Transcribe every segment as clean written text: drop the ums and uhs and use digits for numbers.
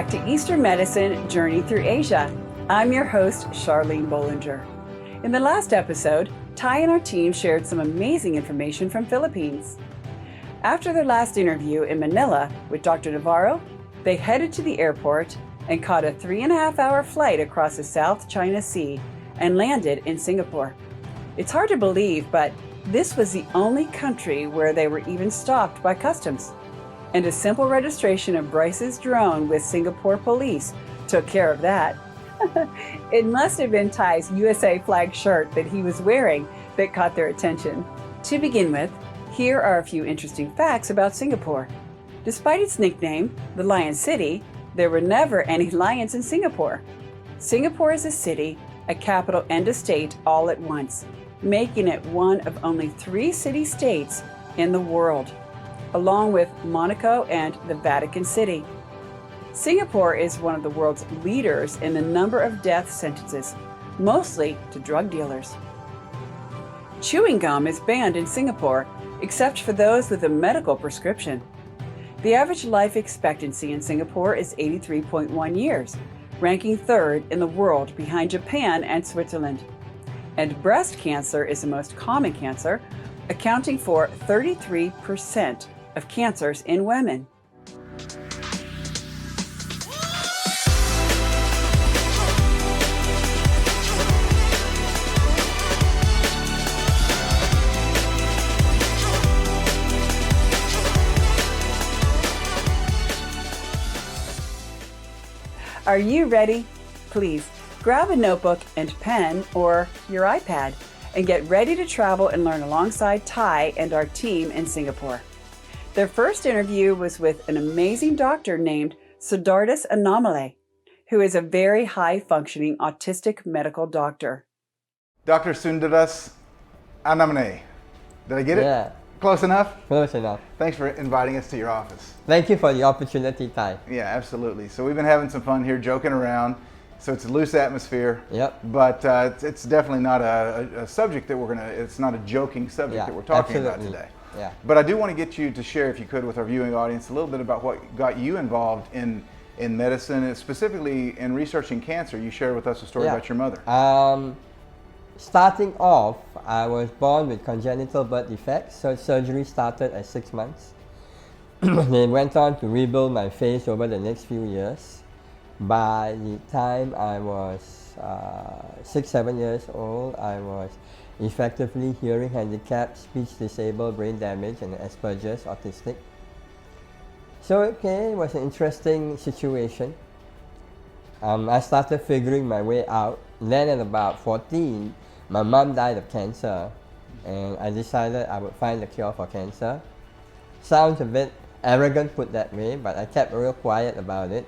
back to Eastern Medicine Journey Through Asia. I'm your host, Charlene Bollinger. In the last episode, Ty and our team shared some amazing information from Philippines. After their last interview in Manila with Dr. Navarro, they headed to the airport and caught a 3.5-hour flight across the South China Sea and landed in Singapore. It's hard to believe, but this was the only country where they were even stopped by customs. And a simple registration of Bryce's drone with Singapore police took care of that. It must have been Ty's USA flag shirt that he was wearing that caught their attention. To begin with, here are a few interesting facts about Singapore. Despite its nickname, the Lion City, there were never any lions in Singapore. Singapore is a city, a capital, and a state all at once, making it one of only 3 city-states in the world, along with Monaco and the Vatican City. Singapore is one of the world's leaders in the number of death sentences, mostly to drug dealers. Chewing gum is banned in Singapore, except for those with a medical prescription. The average life expectancy in Singapore is 83.1 years, ranking 3rd in the world behind Japan and Switzerland. And breast cancer is the most common cancer, accounting for 33% of cancers in women. Are you ready? Please grab a notebook and pen or your iPad and get ready to travel and learn alongside Ty and our team in Singapore. Their first interview was with an amazing doctor named Sundardas Anomaly, who is a very high-functioning autistic medical doctor. Dr. Sundardas Anomaly. Did I get it? Yeah. Close enough? Close enough. Thanks for inviting us to your office. Thank you for the opportunity, Ty. Yeah, absolutely. So we've been having some fun here, joking around. So it's a loose atmosphere. Yep. But it's definitely not a subject that it's not a joking subject that we're talking about today. Yeah. But I do want to get you to share, if you could, with our viewing audience a little bit about what got you involved in medicine, and specifically in researching cancer. You shared with us a story about your mother. Starting off, I was born with congenital birth defects, so surgery started at 6 months. They went on to rebuild my face over the next few years. By the time I was 6-7 years old, I was effectively hearing handicapped, speech disabled, brain damaged, and Asperger's, autistic. So it was an interesting situation. I started figuring my way out. Then at about 14, my mom died of cancer, and I decided I would find a cure for cancer. Sounds a bit arrogant put that way, but I kept real quiet about it.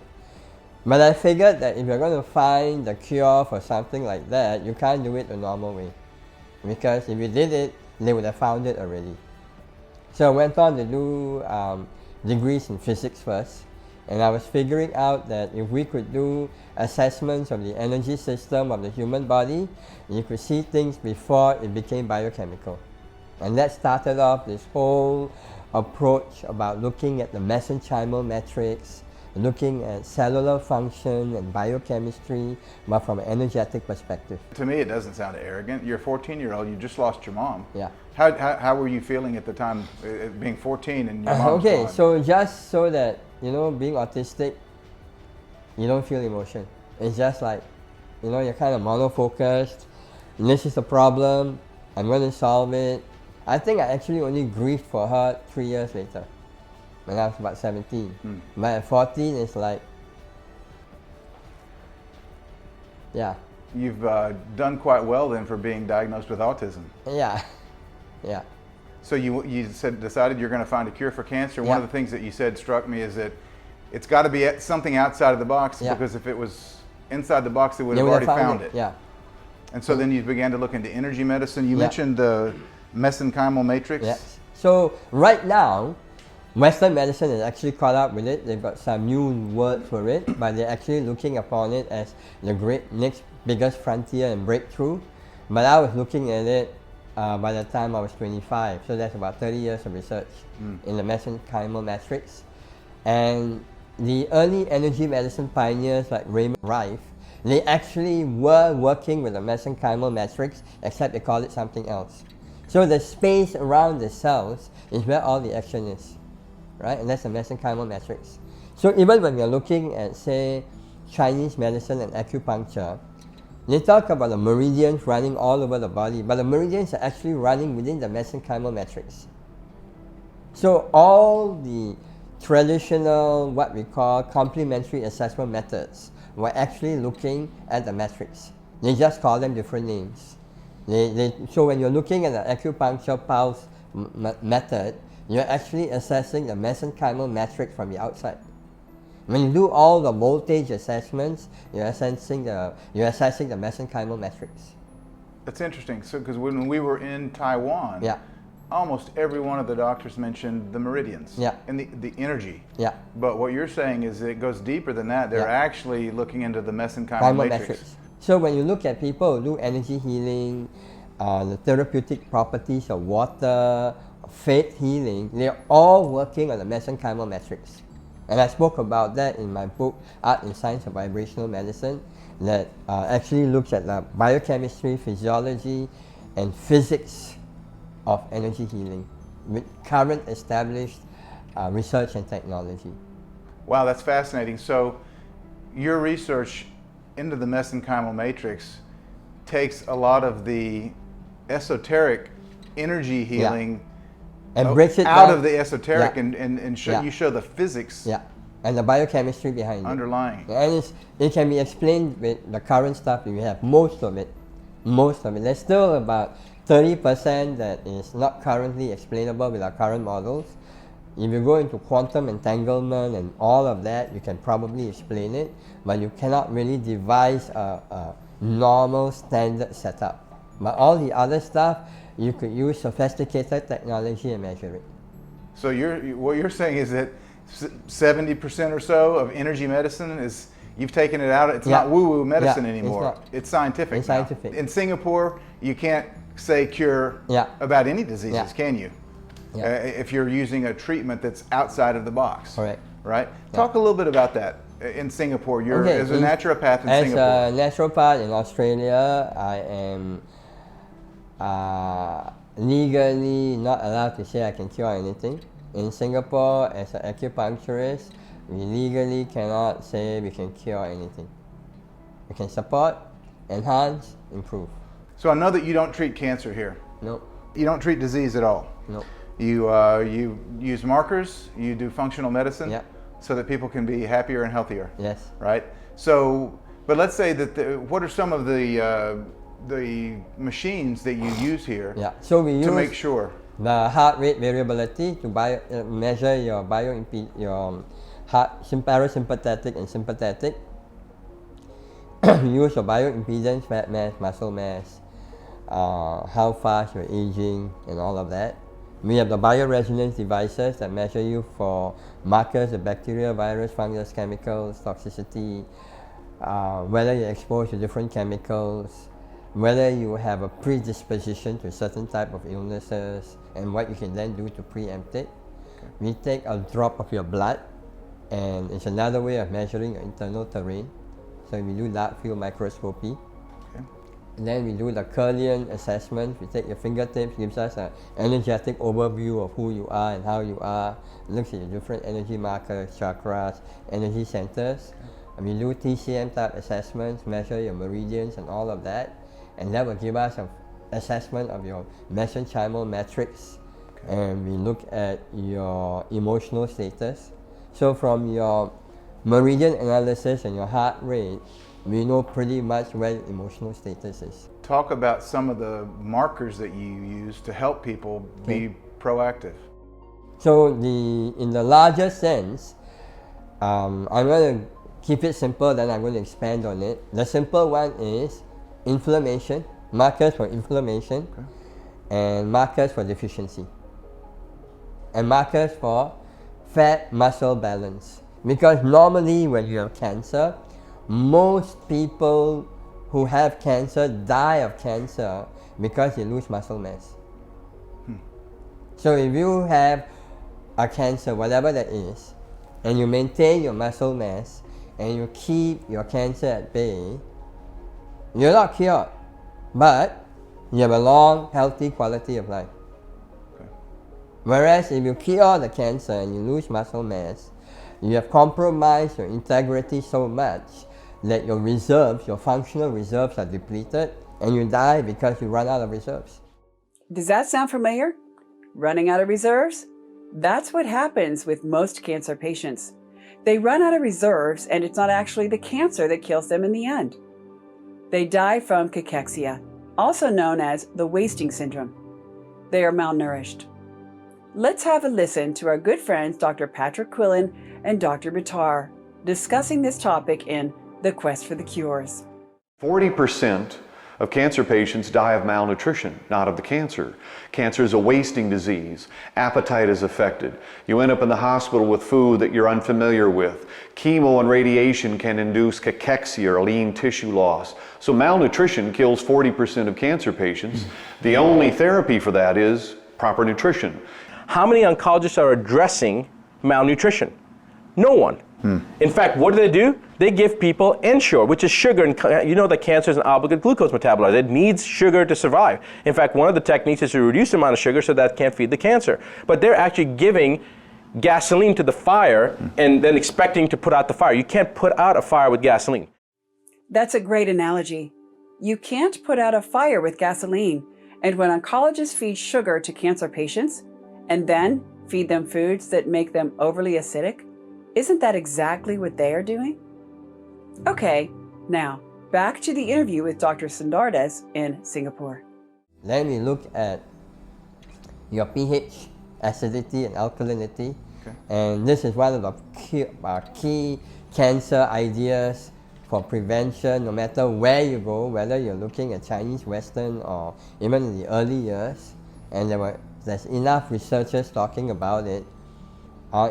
But I figured that if you're going to find the cure for something like that, you can't do it the normal way. Because if you did it, they would have found it already. So I went on to do degrees in physics first. And I was figuring out that if we could do assessments of the energy system of the human body, you could see things before it became biochemical. And that started off this whole approach about looking at the mesenchymal matrix, looking at cellular function and biochemistry, but from an energetic perspective. To me, it doesn't sound arrogant. You're a 14-year-old, you just lost your mom. Yeah. How were you feeling at the time, being 14 and your mom's Okay, gone? so just so that, being autistic, you don't feel emotion. It's just like, you're kind of monofocused. This is the problem, I'm going to solve it. I think I actually only grieved for her 3 years later, when I was about 17. But at 14, it's like, yeah. You've done quite well then for being diagnosed with autism. Yeah, yeah. So you decided you're going to find a cure for cancer. Yeah. One of the things that you said struck me is that it's got to be something outside of the box, because if it was inside the box, they would have already found it. Yeah. And so then you began to look into energy medicine. You mentioned the mesenchymal matrix. Yes. So right now, Western medicine is actually caught up with it. They've got some new word for it, but they're actually looking upon it as the next biggest frontier and breakthrough. But I was looking at it by the time I was 25, so that's about 30 years of research in the mesenchymal matrix. And the early energy medicine pioneers like Raymond Rife, they actually were working with the mesenchymal matrix, except they call it something else. So the space around the cells is where all the action is, right? And that's the mesenchymal matrix. So even when you're looking at, say, Chinese medicine and acupuncture, they talk about the meridians running all over the body, but the meridians are actually running within the mesenchymal matrix. So all the traditional, what we call complementary assessment methods, were actually looking at the matrix. They just call them different names. So when you're looking at the acupuncture pulse method, you're actually assessing the mesenchymal matrix from the outside. When you do all the voltage assessments, you're assessing the mesenchymal matrix. That's interesting. So, because when we were in Taiwan, Yeah. almost every one of the doctors mentioned the meridians Yeah. and the energy. Yeah. But what you're saying is that it goes deeper than that. They're Yeah. actually looking into the mesenchymal Primal matrix. matrix. So when you look at people who do energy healing, the therapeutic properties of water, faith healing, they're all working on the mesenchymal matrix. And I spoke about that in my book, Art and Science of Vibrational Medicine, that actually looks at the biochemistry, physiology, and physics of energy healing with current established research and technology. Wow, that's fascinating. So your research into the mesenchymal matrix takes a lot of the esoteric energy healing And breaks it out down. of the esoteric Yeah. and show, Yeah. you show the physics Yeah, and the biochemistry behind it. underlying. And it can be explained with the current stuff we have, most of it. There's still about 30% that is not currently explainable with our current models. If you go into quantum entanglement and all of that, you can probably explain it, but you cannot really devise a normal standard setup. But all the other stuff, you could use sophisticated technology and measure it. So what you're saying is that 70% or so of energy medicine is, you've taken it out. It's Yeah. not woo-woo medicine Yeah, it's anymore. not. It's scientific. It's now. scientific. In Singapore, you can't say cure Yeah. about any diseases, Yeah. can you? Yeah. If you're using a treatment that's outside of the box. Correct. Right? Talk a little bit about that in Singapore. You're as a naturopath in as Singapore. a naturopath in Australia, I am legally not allowed to say I can cure anything. In Singapore, as an acupuncturist, we legally cannot say we can cure anything. We can support, enhance, improve. So I know that you don't treat cancer here. No, You don't treat disease at all. no. You use markers, you do functional medicine, Yeah. so that people can be happier and healthier. Yes. Right? So, but let's say that, what are some of the machines that you use here Yeah. So we to use make sure? the heart rate variability to measure your heart parasympathetic and sympathetic. Use your bioimpedance, fat mass, muscle mass, how fast you're aging, and all of that. We have the bioresonance devices that measure you for markers of bacteria, virus, fungus, chemicals, toxicity, whether you're exposed to different chemicals, whether you have a predisposition to certain type of illnesses, and what you can then do to preempt it. We take a drop of your blood, and it's another way of measuring your internal terrain. So we do dark field microscopy. Okay. And then we do the Curlian assessment. We take your fingertips, gives us an energetic overview of who you are and how you are. Looks at your different energy markers, chakras, energy centers. And we do TCM type assessments, measure your meridians and all of that. And that will give us an assessment of your mesenchymal matrix. And we look at your emotional status. So from your meridian analysis and your heart rate, we know pretty much where your emotional status is. Talk about some of the markers that you use to help people be proactive. So in the larger sense, I'm going to keep it simple, then I'm going to expand on it. The simple one is inflammation, markers for inflammation, and markers for deficiency, and markers for fat muscle balance. Because normally when you have cancer, most people who have cancer die of cancer because they lose muscle mass. So if you have a cancer, whatever that is, and you maintain your muscle mass, and you keep your cancer at bay, you're not cured, but you have a long, healthy quality of life. Okay. Whereas if you cure the cancer and you lose muscle mass, you have compromised your integrity so much that your reserves, your functional reserves are depleted, and you die because you run out of reserves. Does that sound familiar? Running out of reserves? That's what happens with most cancer patients. They run out of reserves, and it's not actually the cancer that kills them in the end. They die from cachexia, also known as the wasting syndrome. They are malnourished. Let's have a listen to our good friends Dr. Patrick Quillen and Dr. Bitar discussing this topic in The Quest for the Cures. 40% of cancer patients die of malnutrition, not of the cancer. Cancer is a wasting disease. Appetite is affected. You end up in the hospital with food that you're unfamiliar with. Chemo and radiation can induce cachexia or lean tissue loss. So malnutrition kills 40% of cancer patients. The only therapy for that is proper nutrition. How many oncologists are addressing malnutrition? No one. In fact, what do? They give people Ensure, which is sugar, and you know that cancer is an obligate glucose metabolizer. It needs sugar to survive. In fact, one of the techniques is to reduce the amount of sugar so that can't feed the cancer. But they're actually giving gasoline to the fire and then expecting to put out the fire. You can't put out a fire with gasoline. That's a great analogy. You can't put out a fire with gasoline. And when oncologists feed sugar to cancer patients and then feed them foods that make them overly acidic, isn't that exactly what they are doing? Okay, now back to the interview with Dr. Sundardas in Singapore. Then we look at your pH, acidity and alkalinity. Okay. And this is one of the key cancer ideas for prevention, no matter where you go, whether you're looking at Chinese, Western, or even in the early years. And there's enough researchers talking about it.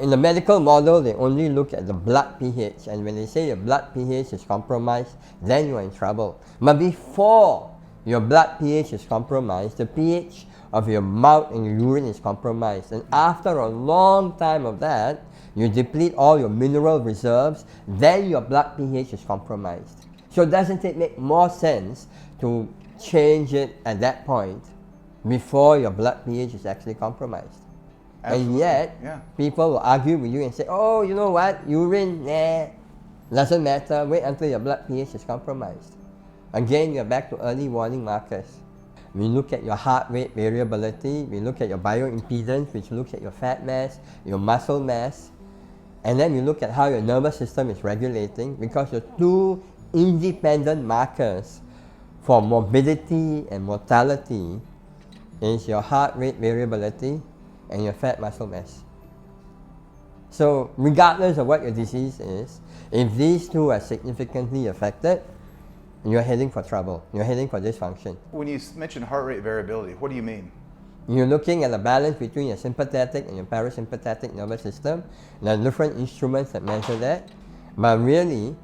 In the medical model, they only look at the blood pH, and when they say your blood pH is compromised, then you're in trouble. But before your blood pH is compromised, the pH of your mouth and your urine is compromised. And after a long time of that, you deplete all your mineral reserves, then your blood pH is compromised. So doesn't it make more sense to change it at that point before your blood pH is actually compromised? Absolutely. And yet, Yeah. people will argue with you and say, oh, you know what, urine, doesn't matter, wait until your blood pH is compromised. Again, you're back to early warning markers. We look at your heart rate variability, we look at your bioimpedance, which looks at your fat mass, your muscle mass, and then we look at how your nervous system is regulating, because your two independent markers for morbidity and mortality is your heart rate variability and your fat muscle mass. So regardless of what your disease is, if these two are significantly affected, you're heading for trouble, you're heading for dysfunction. When you mention heart rate variability, what do you mean? You're looking at a balance between your sympathetic and your parasympathetic nervous system. There are different instruments that measure that, but really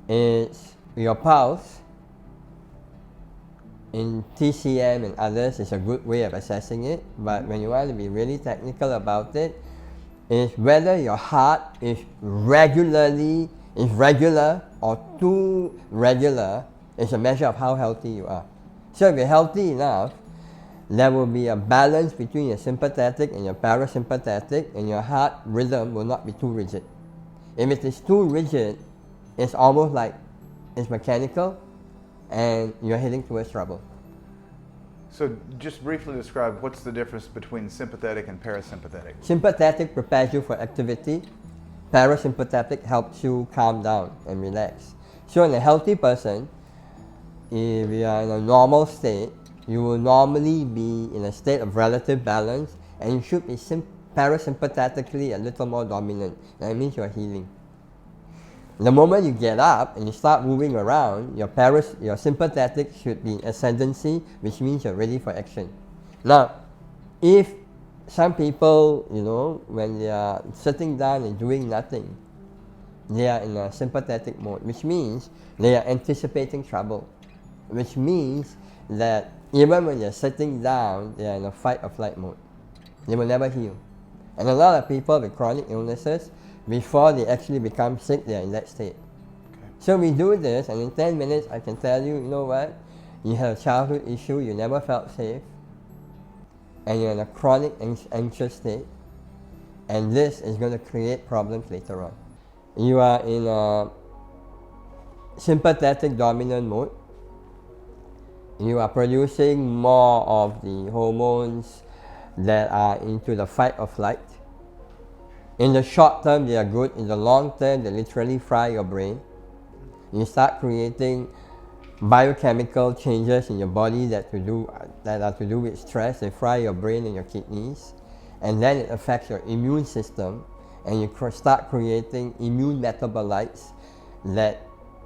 it's your pulse in TCM and others is a good way of assessing it, but when you want to be really technical about it, is whether your heart is regular or too regular is a measure of how healthy you are. So if you're healthy enough, there will be a balance between your sympathetic and your parasympathetic, and your heart rhythm will not be too rigid. If it is too rigid, it's almost like it's mechanical, and you're heading towards trouble. So just briefly describe what's the difference between sympathetic and parasympathetic. Sympathetic prepares you for activity. Parasympathetic helps you calm down and relax. So in a healthy person, if you are in a normal state, you will normally be in a state of relative balance, and you should be parasympathetically a little more dominant. That means you're healing. The moment you get up and you start moving around, your sympathetic should be in ascendancy, which means you're ready for action. Now, if some people, when they are sitting down and doing nothing, they are in a sympathetic mode, which means they are anticipating trouble, which means that even when they're sitting down, they are in a fight or flight mode. They will never heal. And a lot of people with chronic illnesses, before they actually become sick, they are in that state. Okay. So we do this, and in 10 minutes, I can tell you, you know what? You have a childhood issue, you never felt safe, and you're in a chronic anxious state, and this is going to create problems later on. You are in a sympathetic dominant mode. You are producing more of the hormones that are into the fight or flight. In the short term, they are good. In the long term, they literally fry your brain. You start creating biochemical changes in your body that are to do with stress. They fry your brain and your kidneys, and then it affects your immune system, and you start creating immune metabolites that,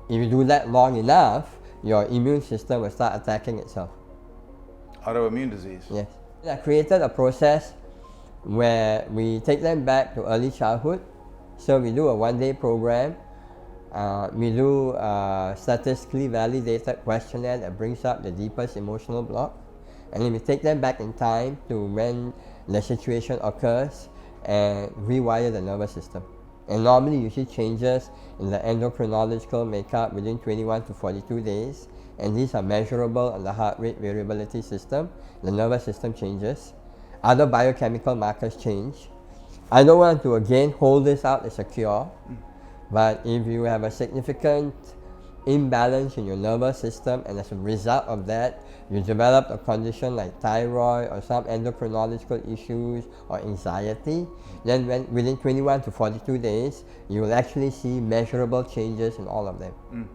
if you do that long enough, your immune system will start attacking itself. Autoimmune disease. Yes. I created a process where we take them back to early childhood. So we do a one-day program. We do a statistically validated questionnaire that brings up the deepest emotional block. And then we take them back in time to when the situation occurs and rewire the nervous system. And normally you see changes in the endocrinological makeup within 21 to 42 days. And these are measurable on the heart rate variability system. The nervous system changes. Other biochemical markers change. I don't want to again hold this out as a cure, but if you have a significant imbalance in your nervous system, and as a result of that, you develop a condition like thyroid or some endocrinological issues or anxiety, then within 21 to 42 days, you will actually see measurable changes in all of them.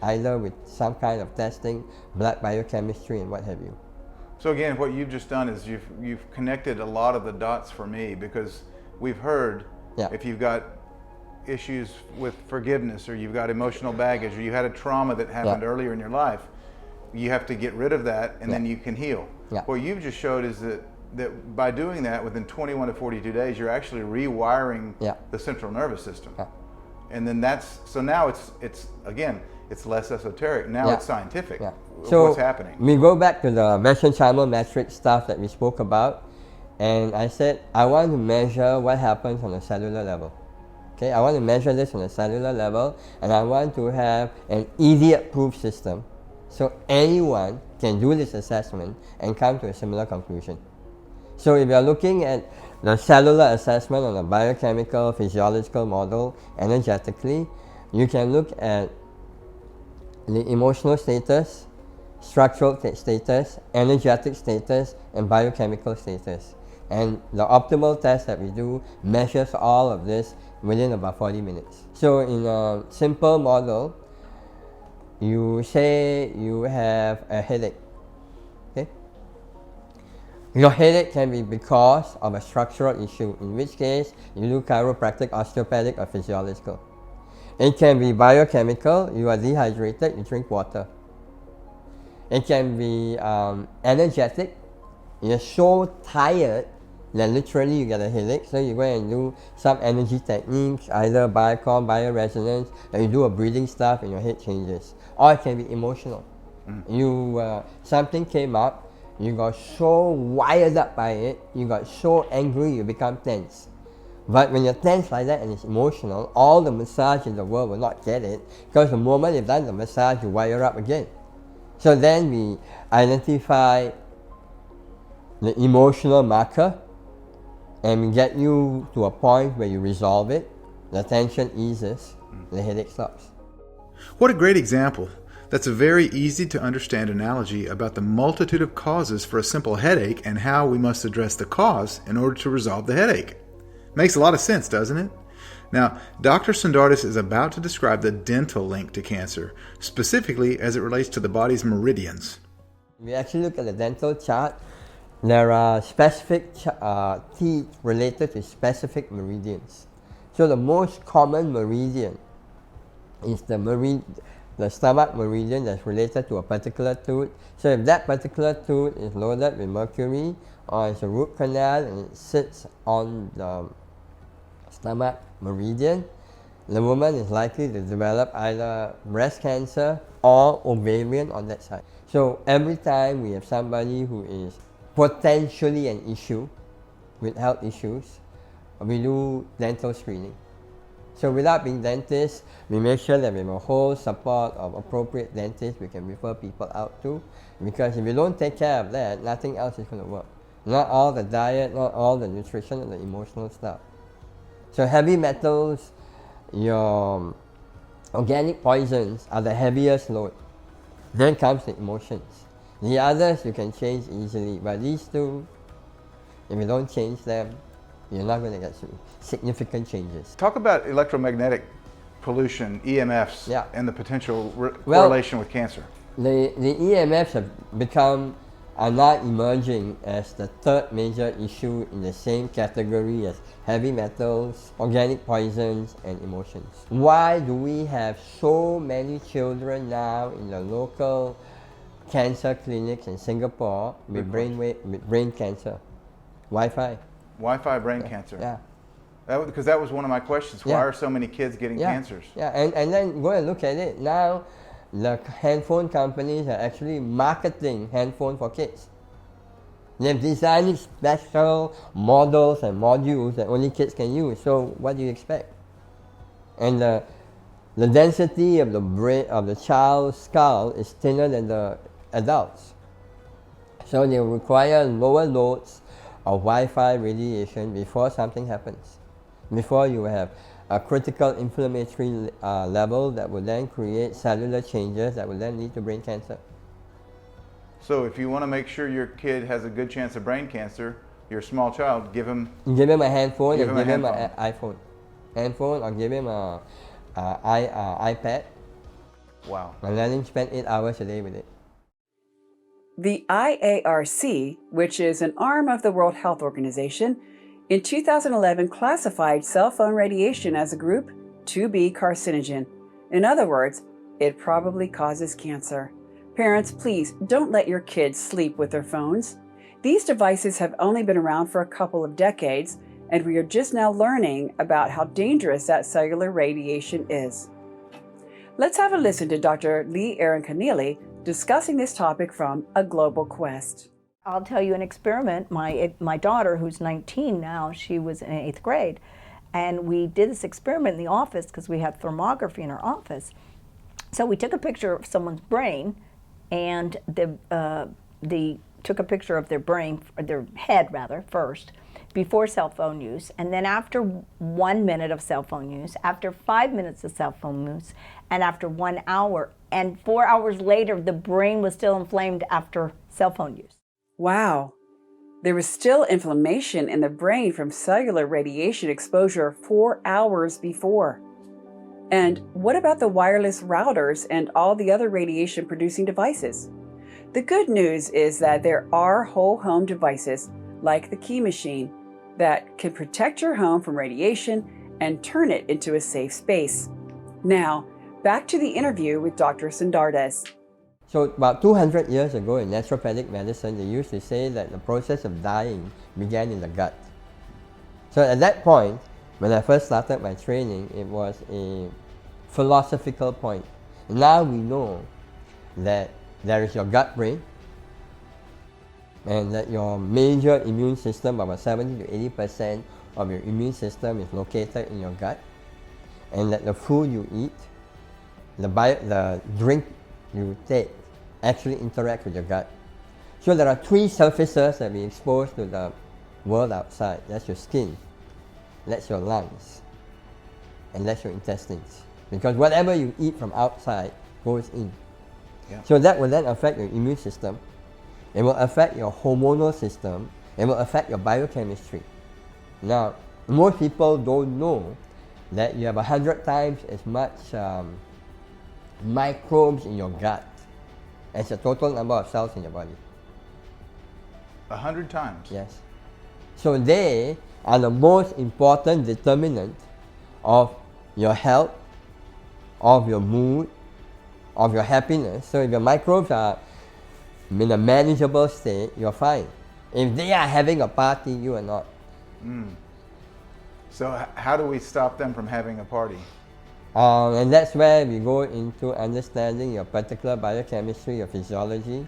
Either with some kind of testing, blood biochemistry, and what have you. So again, what you've just done is you've connected a lot of the dots for me, because we've heard if you've got issues with forgiveness, or you've got emotional baggage, or you had a trauma that happened earlier in your life, you have to get rid of that, and then you can heal. What you've just showed is that by doing that within 21 to 42 days, you're actually rewiring the central nervous system. And then so now it's again, it's less esoteric. Now it's scientific. So what's happening? We go back to the mesenchymal matrix stuff that we spoke about, and I said I want to measure what happens on a cellular level. Okay, I want to measure this on a cellular level, and I want to have an idiot-proof system, so anyone can do this assessment and come to a similar conclusion. So if you are looking at the cellular assessment on a biochemical, physiological model, energetically, you can look at the emotional status, structural status, energetic status, and biochemical status. And the optimal test that we do measures all of this within about 40 minutes. So in a simple model, you say you have a headache. Okay? Your headache can be because of a structural issue, in which case you do chiropractic, osteopathic, or physiological. It can be biochemical, you are dehydrated, you drink water. It can be energetic, you're so tired that literally you get a headache, so you go and do some energy techniques, either biocom, bioresonance, and you do a breathing stuff and your head changes. Or it can be emotional. Something came up, you got so wired up by it, you got so angry, you become tense. But when you're tense like that and it's emotional, all the massage in the world will not get it, because the moment you've done the massage, you wire up again. So then we identify the emotional marker, and we get you to a point where you resolve it, the tension eases, the headache stops. What a great example. That's a very easy to understand analogy about the multitude of causes for a simple headache and how we must address the cause in order to resolve the headache. Makes a lot of sense, doesn't it? Now, Dr. Sundardas is about to describe the dental link to cancer, specifically as it relates to the body's meridians. We actually look at the dental chart. There are specific teeth related to specific meridians. So the most common meridian is the stomach meridian that's related to a particular tooth. So if that particular tooth is loaded with mercury, or it's a root canal and it sits on the stomach meridian, the woman is likely to develop either breast cancer or ovarian on that side. So every time we have somebody who is potentially an issue with health issues, we do dental screening. So without being dentists, we make sure that we have a whole support of appropriate dentists we can refer people out to. Because if you don't take care of that, nothing else is going to work. Not all the diet, not all the nutrition, and the emotional stuff. So heavy metals, your organic poisons are the heaviest load. Then comes the emotions. The others you can change easily, but these two, if you don't change them, you're not going to get significant changes. Talk about electromagnetic pollution, EMFs, Yeah. and the potential correlation with cancer. The EMFs are now emerging as the third major issue in the same category as heavy metals, organic poisons, and emotions. Why do we have so many children now in the local cancer clinics in Singapore with brain cancer? Wi-Fi. Wi-Fi brain cancer. Yeah. Because that was one of my questions. Why are so many kids getting cancers? Yeah, and then go and look at it. Now, the handphone companies are actually marketing handphone for kids. They've designed special models and modules that only kids can use. So what do you expect? And the density of the brain of the child's skull is thinner than the adults. So they require lower loads of Wi-Fi radiation before something happens. Before you have a critical inflammatory level that will then create cellular changes that will then lead to brain cancer. So if you want to make sure your kid has a good chance of brain cancer, your small child, give him a handphone give and him give him a an iPhone. Handphone, or give him an iPad. Wow. And let him spend 8 hours a day with it. The IARC, which is an arm of the World Health Organization, in 2011 classified cell phone radiation as a group 2B carcinogen. In other words, it probably causes cancer. Parents, please don't let your kids sleep with their phones. These devices have only been around for a couple of decades, and we are just now learning about how dangerous that cellular radiation is. Let's have a listen to Dr. Lee Aaron Keneally discussing this topic from A Global Quest. I'll tell you an experiment. My daughter, who's 19 now, she was in 8th grade, and we did this experiment in the office because we had thermography in our office. So we took a picture of someone's brain, and took a picture of their brain, or their head rather, first, before cell phone use, and then after 1 minute of cell phone use, after 5 minutes of cell phone use, and after 1 hour, and 4 hours later, the brain was still inflamed after cell phone use. Wow, there was still inflammation in the brain from cellular radiation exposure 4 hours before. And what about the wireless routers and all the other radiation-producing devices? The good news is that there are whole home devices, like the Key Machine, that can protect your home from radiation and turn it into a safe space. Now, back to the interview with Dr. Sundardas. So about 200 years ago in naturopathic medicine, they used to say that the process of dying began in the gut. So at that point, when I first started my training, it was a philosophical point. Now we know that there is your gut brain, and that your major immune system, about 70 to 80% of your immune system is located in your gut, and that the food you eat, the drink you take, actually interact with your gut. So there are three surfaces that we expose to the world outside. That's your skin, that's your lungs, and that's your intestines. Because whatever you eat from outside goes in. Yeah. So that will then affect your immune system. It will affect your hormonal system. It will affect your biochemistry. Now, most people don't know that you have 100 times as much microbes in your gut as the total number of cells in your body. 100 times? Yes. So they are the most important determinant of your health, of your mood, of your happiness. So if your microbes are in a manageable state, you're fine. If they are having a party, you are not. So how do we stop them from having a party? And that's where we go into understanding your particular biochemistry, your physiology.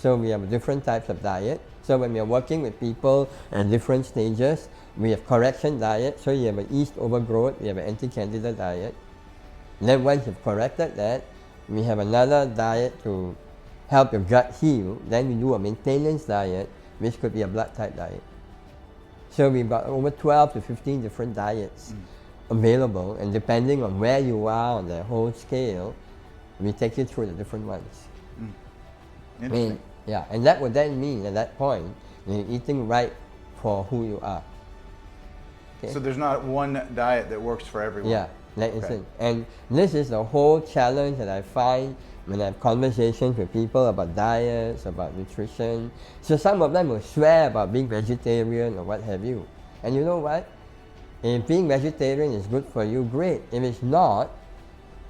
So we have different types of diet. So when we are working with people at different stages, we have correction diet. So you have an yeast overgrowth, we have an anti-candida diet. Then once you've corrected that, we have another diet to help your gut heal. Then we do a maintenance diet, which could be a blood type diet. So we've got over 12 to 15 different diets available, and depending on where you are on the whole scale, we take you through the different ones. Interesting. Yeah, and that would then mean at that point, you're eating right for who you are. Okay? So there's not one diet that works for everyone. Yeah, that is it. And this is the whole challenge that I find when I have conversations with people about diets, about nutrition. So some of them will swear about being vegetarian or what have you. And you know what? If being vegetarian is good for you, great. If it's not,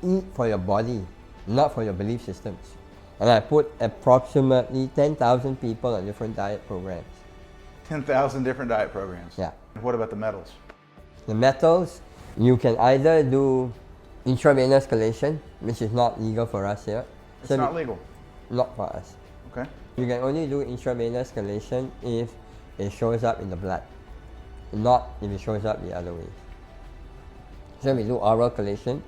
eat for your body, not for your belief systems. And I put approximately 10,000 people on different diet programs. 10,000 different diet programs. Yeah. What about the metals? The metals, you can either do intravenous chelation, which is not legal for us here. It's not legal. Not for us. Okay. You can only do intravenous chelation if it shows up in the blood, not if it shows up the other way. So we do oral chelation.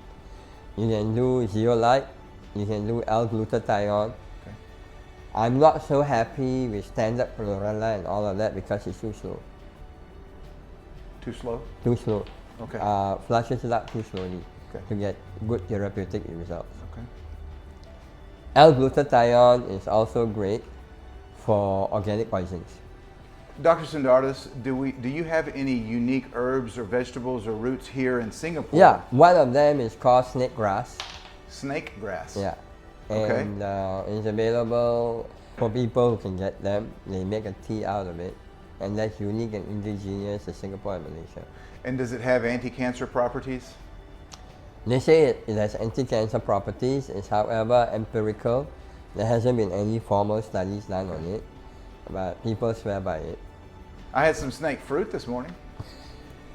You can do zeolite. You can do L-glutathione. Okay. I'm not so happy with standard chlorella and all of that because it's too slow. Too slow? Too slow. Okay. Flushes it up too slowly Okay. to get good therapeutic results. Okay. L-glutathione is also great for organic poisons. Dr. Sundardas, do you have any unique herbs or vegetables or roots here in Singapore? Yeah, one of them is called snake grass. Snake grass. Yeah, Okay. and it's available for people who can get them. They make a tea out of it, and that's unique and indigenous to Singapore and Malaysia. And does it have anti-cancer properties? They say it has anti-cancer properties. It's however empirical. There hasn't been any formal studies done on it, but people swear by it. I had some snake fruit this morning.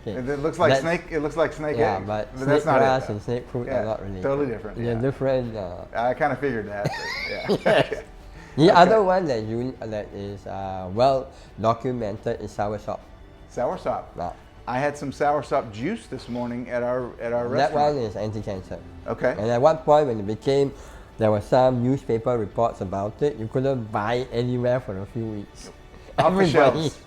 Okay. It looks like snake. It looks like snake Yeah, egg. but snake that's not grass it. and snake fruit Yeah, are not related. totally different. They're Yeah. different. I kind of figured that. But yeah. The other one that is well documented is soursop. Soursop. Now, I had some soursop juice this morning at our that restaurant. one is anti-cancer. Okay. And at one point when it became, there were some newspaper reports about it. You couldn't buy it anywhere for a few weeks. Off the Everybody- shelves.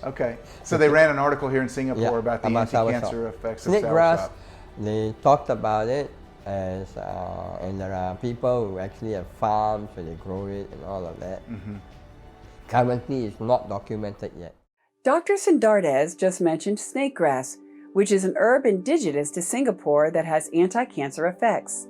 Okay. So they ran an article here in Singapore Yeah, about the about anti-cancer soursop. effects of Snake soursop. grass, they talked about it as, and there are people who actually have farms where they grow it and all of that. Currently, it's not documented yet. Dr. Sundardas just mentioned snake grass, which is an herb indigenous to Singapore that has anti-cancer effects.